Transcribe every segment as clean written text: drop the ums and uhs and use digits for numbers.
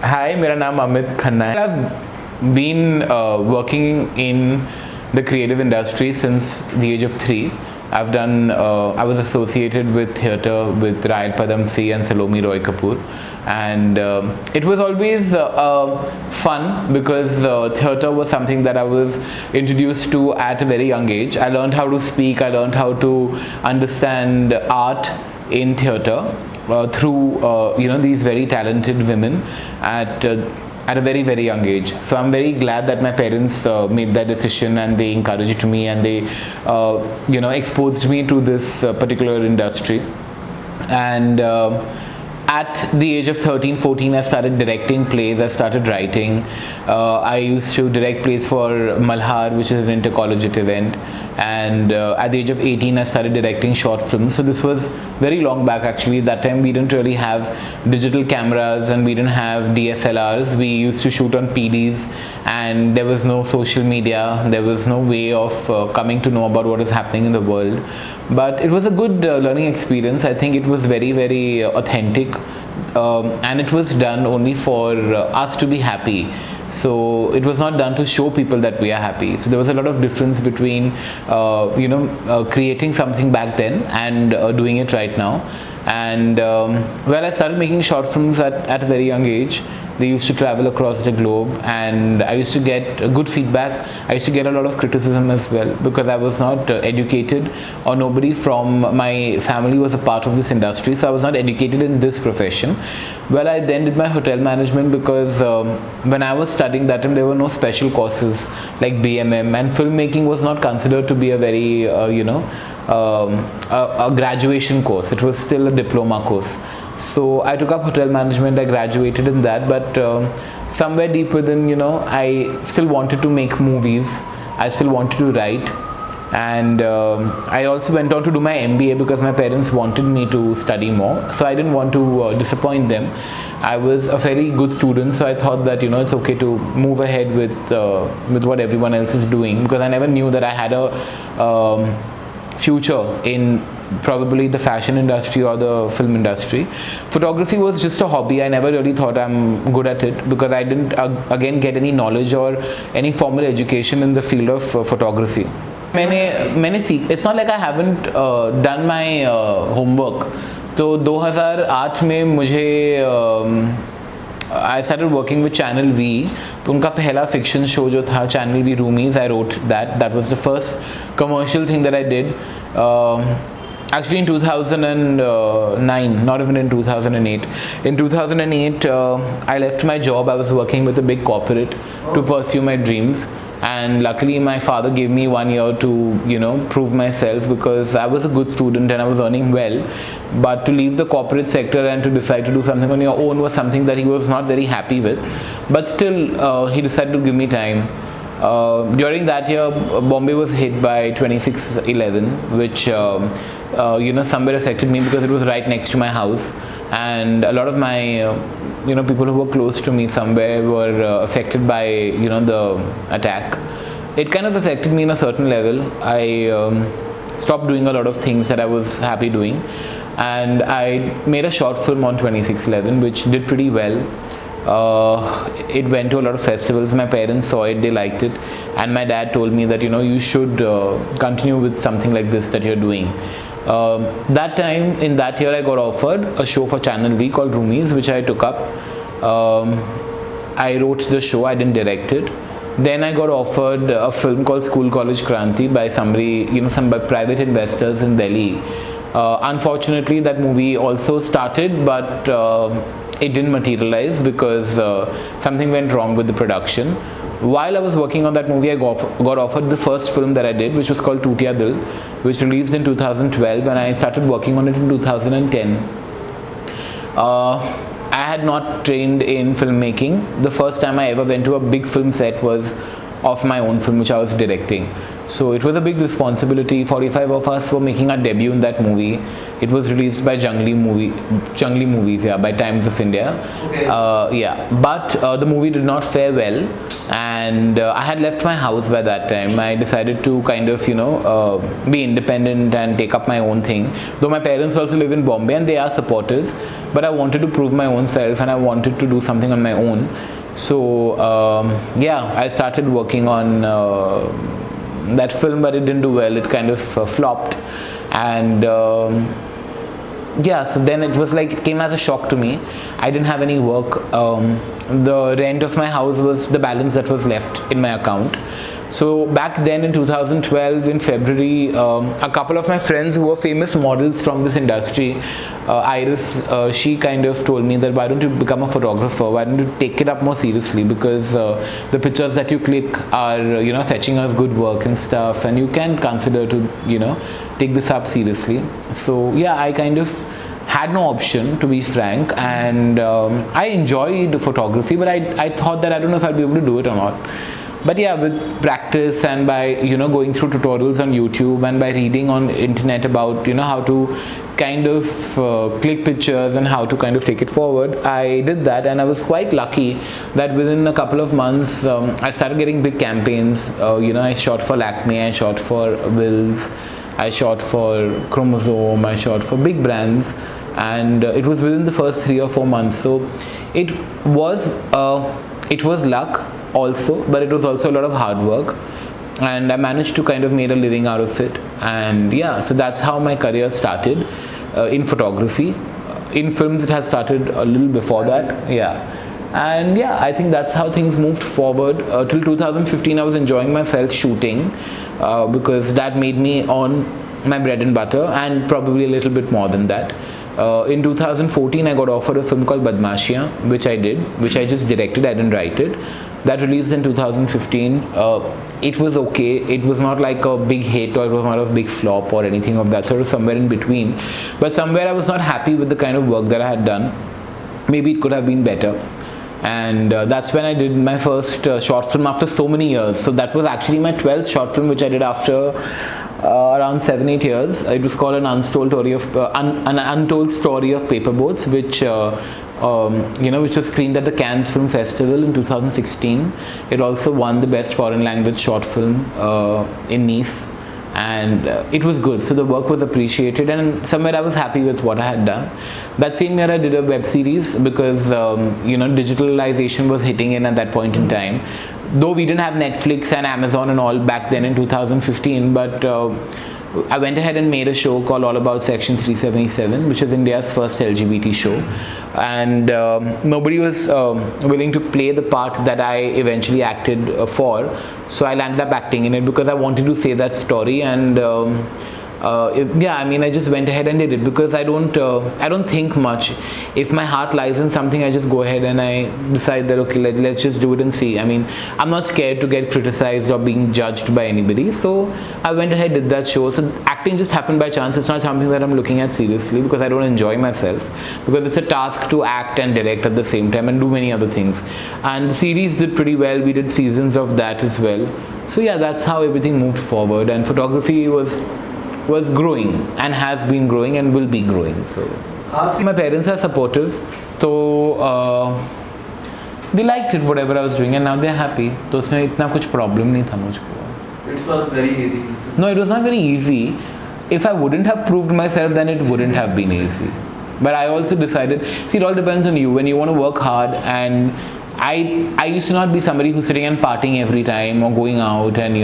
Hi, मेरा नाम अमित खन्ना है. I've been working in the creative industry since the age of 3. I was associated with theatre with Rayal Padamsee and Salome Roy Kapoor, and it was always fun because theatre was something that I was introduced to at a very young age. I learned how to speak, I learned how to understand art in theatre through these very talented women at a very young age. So I'm very glad that my parents made that decision, and they encouraged me, and they exposed me to this particular industry. And at the age of 13, 14, I started directing plays, I started writing. I used to direct plays for Malhar, which is an intercollegiate event. And at the age of 18, I started directing short films. So this was very long back actually. That time we didn't really have digital cameras, and we didn't have DSLRs. We used to shoot on PDs, and there was no social media. There was no way of coming to know about what is happening in the world. But it was a good learning experience. I think it was very authentic, and it was done only for us to be happy. So it was not done to show people that we are happy. So there was a lot of difference between creating something back then and doing it right now. And I started making short films at a very young age. They used to travel across the globe, and I used to get good feedback. I used to get a lot of criticism as well, because I was not educated, or nobody from my family was a part of this industry, so I was not educated in this profession. I then did my hotel management, because when I was studying that time, there were no special courses like BMM, and filmmaking was not considered to be a very a graduation course. It was still a diploma course. So I took up hotel management. I graduated in that, but somewhere deep within, I still wanted to make movies. I still wanted to write, and I also went on to do my MBA because my parents wanted me to study more. So I didn't want to disappoint them. I was a very good student, so I thought that it's okay to move ahead with what everyone else is doing, because I never knew that I had a future in probably the fashion industry or the film industry. Photography was just a hobby. I never really thought I'm good at it, because I didn't again get any knowledge or any formal education in the field of photography. It's not like I haven't done my homework. तो 2008 में मुझे I started working with Channel V. तो उनका पहला fiction show जो था Channel V Roomies, I wrote that. That was the first commercial thing that I did. Actually in 2009, not even in 2008. In 2008, I left my job. I was working with a big corporate to pursue my dreams. And luckily my father gave me 1 year to prove myself, because I was a good student and I was earning well. But to leave the corporate sector and to decide to do something on your own was something that he was not very happy with. But still he decided to give me time. During that year, Bombay was hit by 26/11, which somewhere affected me, because it was right next to my house, and a lot of my people who were close to me somewhere were affected by the attack. It kind of affected me in a certain level. I stopped doing a lot of things that I was happy doing, and I made a short film on 26/11 which did pretty well. It went to a lot of festivals. My parents saw it, they liked it, and my dad told me that you should continue with something like this that you're doing. That time, in that year, I got offered a show for Channel V called Roomies, which I took up. I wrote the show, I didn't direct it. Then I got offered a film called School College Kranti by somebody, some by private investors in Delhi. Unfortunately, that movie also started, but it didn't materialize because something went wrong with the production. While I was working on that movie, I got offered the first film that I did, which was called Tootya Dil, which released in 2012, and I started working on it in 2010. I had not trained in filmmaking. The first time I ever went to a big film set was of my own film, which I was directing. So it was a big responsibility. 45 of us were making our debut in that movie. It was released by Jungli Movies, by Times of India. Okay. But the movie did not fare well, and I had left my house by that time. I decided to kind of be independent and take up my own thing, though my parents also live in Bombay and they are supportive, but I wanted to prove my own self and I wanted to do something on my own. So I started working on that film, but it didn't do well. It kind of flopped, and so then it was like, it came as a shock to me. I didn't have any work. The rent of my house was the balance that was left in my account. So back then in 2012 in February, a couple of my friends who were famous models from this industry, Iris, she kind of told me that why don't you become a photographer, why don't you take it up more seriously, because the pictures that you click are fetching us good work and stuff, and you can consider to take this up seriously. So I kind of had no option, to be frank, and I enjoyed photography, but I thought that I don't know if I'd be able to do it or not. But with practice and by going through tutorials on YouTube and by reading on internet about how to kind of click pictures and how to kind of take it forward, I did that, and I was quite lucky that within a couple of months I started getting big campaigns. I shot for Lakme, I shot for Wills, I shot for Chromosome, I shot for big brands, and it was within the first 3 or 4 months. So it was luck also, but it was also a lot of hard work, and I managed to kind of make a living out of it. And so that's how my career started in photography. In films it has started a little before that. And I think that's how things moved forward. Till 2015 I was enjoying myself shooting, because that made me on my bread and butter, and probably a little bit more than that. In 2014 I got offered a film called Badmashiyan, which I did, which I just directed, I didn't write it. That released in 2015. It was okay. It was not like a big hit, or it was not a big flop or anything of that sort, of somewhere in between. But somewhere I was not happy with the kind of work that I had done. Maybe it could have been better. And that's when I did my first short film after so many years. So that was actually my 12th short film, which I did after around 7-8 years. It was called an untold story of paperboats, which which was screened at the Cannes Film Festival in 2016. It also won the best foreign language short film in Nice, and it was good. So the work was appreciated, and somewhere I was happy with what I had done. That same year I did a web series, because digitalization was hitting in at that point in time. Though we didn't have Netflix and Amazon and all back then in 2015, but I went ahead and made a show called All About Section 377, which is India's first LGBT show, and nobody was willing to play the part that I eventually acted for, so I landed up acting in it because I wanted to say that story. And I just went ahead and did it, because I don't think much. If my heart lies in something, I just go ahead and I decide that okay, let's just do it and see. I'm not scared to get criticized or being judged by anybody, so I went ahead, did that show. So acting just happened by chance. It's not something that I'm looking at seriously, because I don't enjoy myself, because it's a task to act and direct at the same time and do many other things. And the series did pretty well. We did seasons of that as well. So that's how everything moved forward, and photography was growing and has been growing and will be growing. So my parents are supportive, so they liked it, whatever I was doing, and now they're happy. तो उसमें इतना कुछ problem नहीं था मुझको. It was very easy. No, it was not very easy. If I wouldn't have proved myself, then it wouldn't have been easy. But I also decided, it all depends on you. When you want to work hard, and I used to not be somebody who's sitting and partying every time or going out and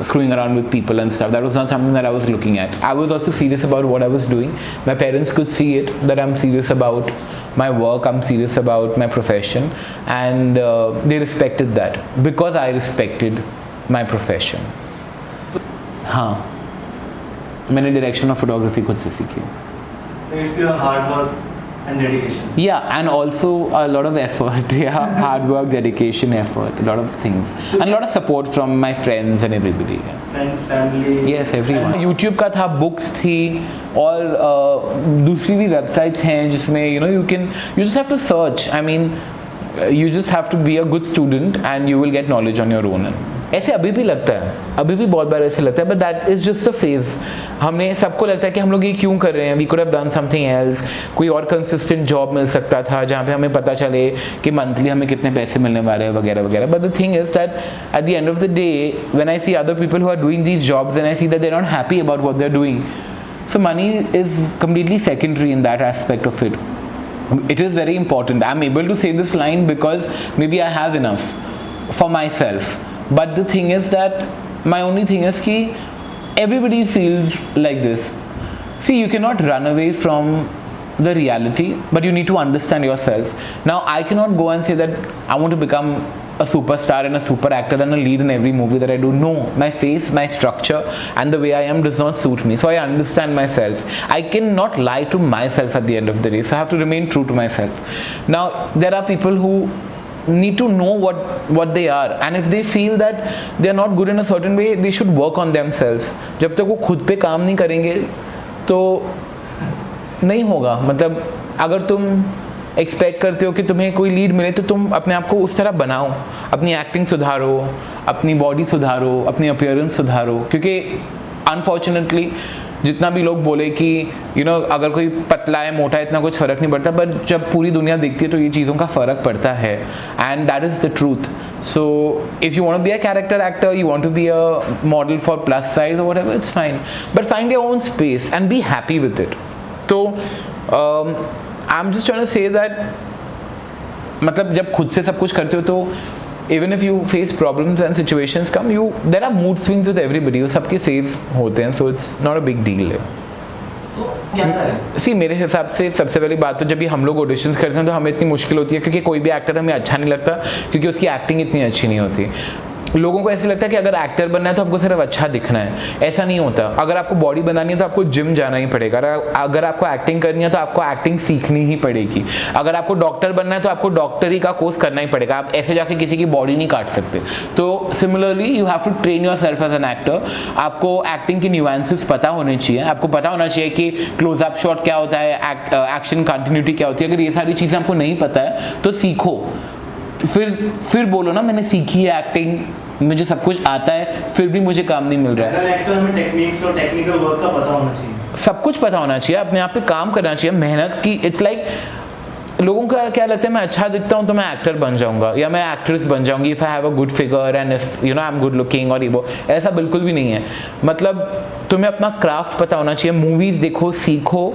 screwing around with people and stuff. That was not something that I was looking at. I was also serious about what I was doing. My parents could see it, that I'm serious about my work, I'm serious about my profession, and they respected that, because I respected my profession. हाँ, मैंने direction of photography खुद से सीखी. It's your hard work and dedication. And also a lot of effort. Hard work, dedication, effort, a lot of things, and a lot of support from my friends and everybody. Friends, family. Yes, everyone. YouTube का था, books थी, और दूसरी भी websites हैं जिसमें you just have to search. You just have to be a good student and you will get knowledge on your own. ऐसे अभी भी लगता है, अभी भी बहुत बार ऐसे लगता है, but that is just a phase. हमने सबको लगता है कि हम लोग ये क्यों कर रहे हैं, we could have done something else, कोई और कंसिस्टेंट जॉब मिल सकता था जहाँ पे हमें पता चले कि मंथली हमें कितने पैसे मिलने वाले हैं वगैरह वगैरह। But the thing is that at the end of the day when I see other people who are doing these jobs and I see that they are not happy about what they are doing, so money is completely secondary in that aspect of it. It is very important. I'm able to say this line because maybe I have enough for myself, but the thing is that my only thing is ki everybody feels like this. See, you cannot run away from the reality, but you need to understand yourself. Now I cannot go and say that I want to become a superstar and a super actor and a lead in every movie that I do. No, my face, my structure and the way I am does not suit me. So I understand myself. I cannot lie to myself at the end of the day. So I have to remain true to myself. Now there are people who need to know what they are, and if they feel that they are not good in a certain way, they should work on themselves. जब तक वो खुद पे काम नहीं करेंगे तो नहीं होगा। मतलब अगर तुम एक्सपेक्ट करते हो कि तुम्हें कोई लीड मिले तो तुम अपने आप को उस तरह बनाओ, अपनी एक्टिंग सुधारो, अपनी बॉडी सुधारो, अपनी अपीयरेंस सुधारो। क्योंकि अनफॉर्चुनेटली जितना भी लोग बोले कि अगर कोई पतला है मोटा है इतना कुछ फ़र्क नहीं पड़ता, बट जब पूरी दुनिया देखती है तो ये चीज़ों का फ़र्क पड़ता है, and that is the truth. So if you want to be a character actor, you want to be a model for plus size और whatever, it's fine, but find your own space and be happy with it. तो I'm just trying to say that मतलब जब खुद से सब कुछ करते हो तो even if you face problems and situations come, there are mood swings with everybody, वो सबके फेज होते हैं, so it's not a big deal है। तो क्या करें? सी मेरे हिसाब से सबसे पहली बात तो जब भी हम लोग ऑडिशंस करते हैं तो हमें इतनी मुश्किल होती है क्योंकि कोई भी एक्टर हमें अच्छा नहीं लगता, क्योंकि उसकी एक्टिंग इतनी अच्छी नहीं होती। लोगों को ऐसे लगता है कि अगर एक्टर बनना है तो आपको सिर्फ अच्छा दिखना है, ऐसा नहीं होता। अगर आपको बॉडी बनानी है तो आपको जिम जाना ही पड़ेगा, अगर आपको एक्टिंग करनी है तो आपको एक्टिंग सीखनी ही पड़ेगी, अगर आपको डॉक्टर बनना है तो आपको डॉक्टरी का कोर्स करना ही पड़ेगा, आप ऐसे जाके किसी की बॉडी नहीं काट सकते। तो similarly you have to train your self as an actor. आपको एक्टिंग की न्यूएंसेस पता होने चाहिए, आपको पता होना चाहिए कि क्लोजअप शॉट क्या होता है, एक्शन कंटिन्यूटी क्या होती है। अगर ये सारी चीज़ें आपको नहीं पता है तो सीखो, फिर बोलो ना मैंने सीखी है एक्टिंग, मुझे सब कुछ आता है, फिर भी मुझे काम नहीं मिल रहा है। एक्टर में टेक्निक्स और टेक्निकल वर्क का पता होना चाहिए, सब कुछ पता होना चाहिए, अपने आप पे काम करना चाहिए, मेहनत की। इट्स लाइक लोगों का क्या लगता है मैं अच्छा दिखता हूँ तो मैं एक्टर बन जाऊंगा या मैं एक्ट्रेस बन जाऊंगी, if I have a good figure and if I am good looking और ये वो, ऐसा बिल्कुल भी नहीं है। मतलब तुम्हें अपना क्राफ्ट पता होना चाहिए, मूवीज़ देखो, सीखो,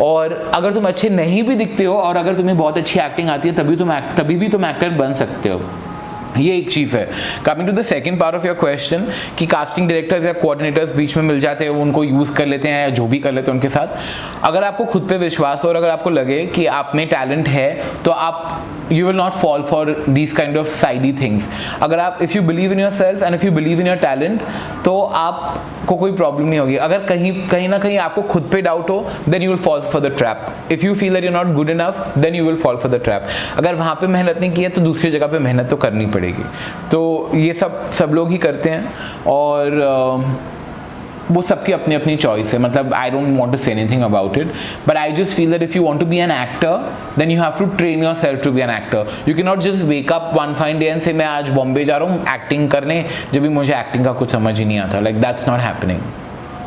और अगर तुम अच्छे नहीं भी दिखते हो और अगर तुम्हें बहुत अच्छी एक्टिंग आती है तभी भी तुम एक्टर बन सकते हो। ये एक चीज़ है। Coming to the second part of your question कि कास्टिंग डायरेक्टर्स या कोऑर्डिनेटर्स बीच में मिल जाते हैं, वो उनको यूज़ कर लेते हैं या जो भी कर लेते हैं उनके साथ। अगर आपको खुद पे विश्वास हो और अगर आपको लगे कि आप में टैलेंट है तो आप you will not fall for these kind of sidey things. अगर आप if you believe in yourself and if you believe in your talent तो आपको कोई प्रॉब्लम नहीं होगी। अगर कहीं ना कहीं आपको खुद पे डाउट हो then you will fall for the trap. If you feel that you're not good enough then you will fall for the trap. अगर वहाँ पे मेहनत नहीं की है तो दूसरी जगह पे मेहनत तो करनी पड़ेगी। तो ये सब लोग ही करते हैं और वो सबकी अपनी अपनी चॉइस है। मतलब I don't want to say anything about it, but I just feel that if you want to be an actor then you have to train your self to be an actor. You can not just wake up one fine day and say मैं आज बॉम्बे जा रहा हूँ acting करने, जब भी मुझे acting का कुछ समझ ही नहीं आता। Like that's not happening.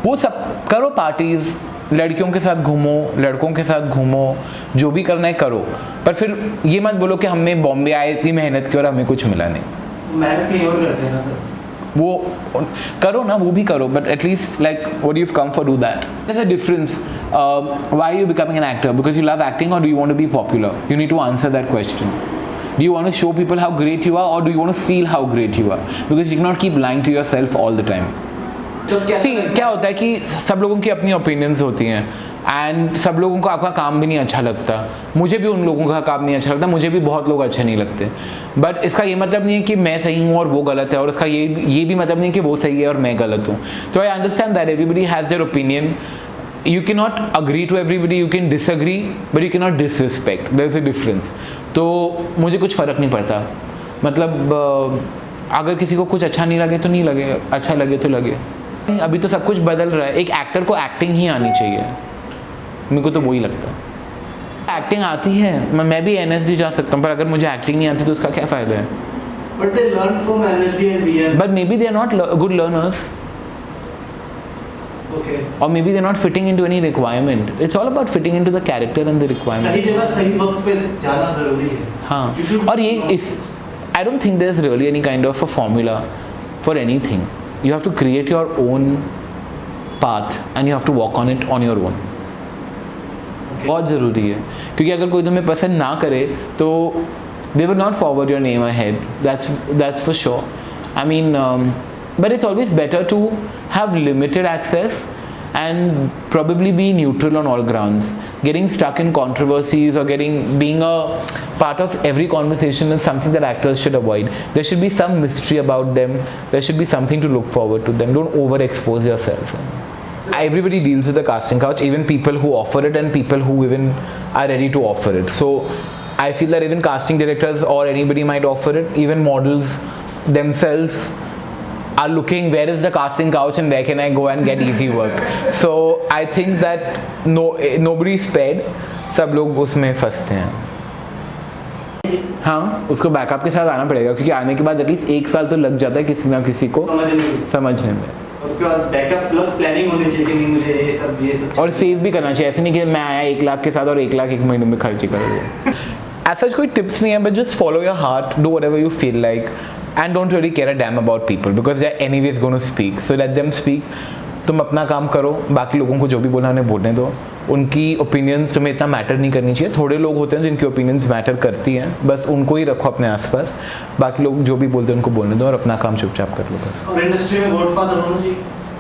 वो सब करो, पार्टीज, लड़कियों के साथ घूमो, लड़कों के साथ घूमो, जो भी करना है करो, पर फिर ये मत बोलो कि हमने बॉम्बे आए इतनी मेहनत की और हमें कुछ मिला नहीं। मेहनत कहीं और करते हैं ना सर, वो करो ना, वो भी करो, but at least like what you come for do that. there's a difference. Why are you becoming an actor? Because you love acting or do you want to be popular? You need to answer that question. Do you want to show people how great you are or do you want to feel how great you are? Because you cannot keep lying to yourself all the time. See, क्या होता है कि सब लोगों की अपनी opinions होती हैं एंड सब लोगों को आपका काम भी नहीं अच्छा लगता। मुझे भी उन लोगों का काम नहीं अच्छा लगता, मुझे भी बहुत लोग अच्छे नहीं लगते, बट इसका ये मतलब नहीं है कि मैं सही हूँ और वो गलत है, और इसका ये भी मतलब नहीं है कि वो सही है और मैं गलत हूँ। तो I understand that everybody has their opinion. You cannot agree to everybody, you can disagree, but you cannot disrespect. There is a difference. तो मुझे कुछ फ़र्क नहीं पड़ता। मतलब अगर किसी को कुछ अच्छा नहीं लगे तो नहीं लगे, अच्छा लगे तो लगे। अभी तो सब कुछ बदल रहा है। एक एक्टर को एक्टिंग ही आनी चाहिए, मेरे को तो वही लगता है। एक्टिंग आती है, मैं भी NSD जा सकता हूँ, पर अगर मुझे एक्टिंग नहीं आती तो उसका क्या फ़ायदा है? But they learn from LSD and BM. But maybe they are not good learners. Okay. Or maybe they're not fitting into any requirement. It's all about fitting into the character and the requirement. सही जगह सही वक्त पे जाना जरूरी है. हाँ. You should और ये इस I don't think there's really any kind of a formula for anything. You have to create your own path and you have to walk on it on your own. बहुत ज़रूरी है क्योंकि अगर कोई तुम्हें पसंद ना करे तो they will not forward your name ahead. That's for sure. I mean, but it's always better to have limited access and probably be neutral on all grounds. Getting stuck in controversies or being a part of every conversation is something that actors should avoid. There should be some mystery about them. There should be something to look forward to them. Don't overexpose yourself. Everybody deals with the casting couch, even people who offer it and people who even are ready to offer it. So I feel that even casting directors or anybody might offer it. Even models themselves are looking where is the casting couch and where can I go and get easy work. So I think that nobody is spared. सब लोग उसमें फंसते हैं. हाँ, उसको backup के साथ आना पड़ेगा क्योंकि आने के बाद एटलीस्ट 1 साल तो लग जाता है किसी ना किसी को समझने में. उसके बाद बैकअप प्लस प्लानिंग होनी चाहिए कि नहीं मुझे ये सब और सेव भी करना चाहिए. ऐसे नहीं कि मैं आया 1 लाख के साथ और 1 लाख 1 महीने में खर्च कर दिया. As such कोई टिप्स नहीं है, but just follow your heart, do whatever you feel like and don't really care a damn about people because they're anyways going to speak. So let them speak. तुम अपना काम करो, बाकी लोगों को जो भी बोलना उन्हें बोलने दो. उनकी ओपिनियंस तुम्हें इतना मैटर नहीं करनी चाहिए. थोड़े लोग होते हैं जिनकी ओपिनियंस मैटर करती हैं, बस उनको ही रखो अपने आसपास. बाकी लोग जो भी बोलते हैं उनको बोलने दो और अपना काम चुपचाप कर लो बस. और इंडस्ट्री में गॉडफादर होना चाहिए?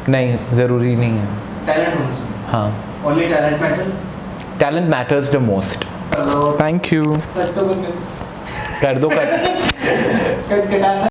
नहीं, ज़रूरी नहीं है. टैलेंट होना चाहिए. हाँ, only talent matters. Talent matters the most. Thank you. Cut तो कर दो. कट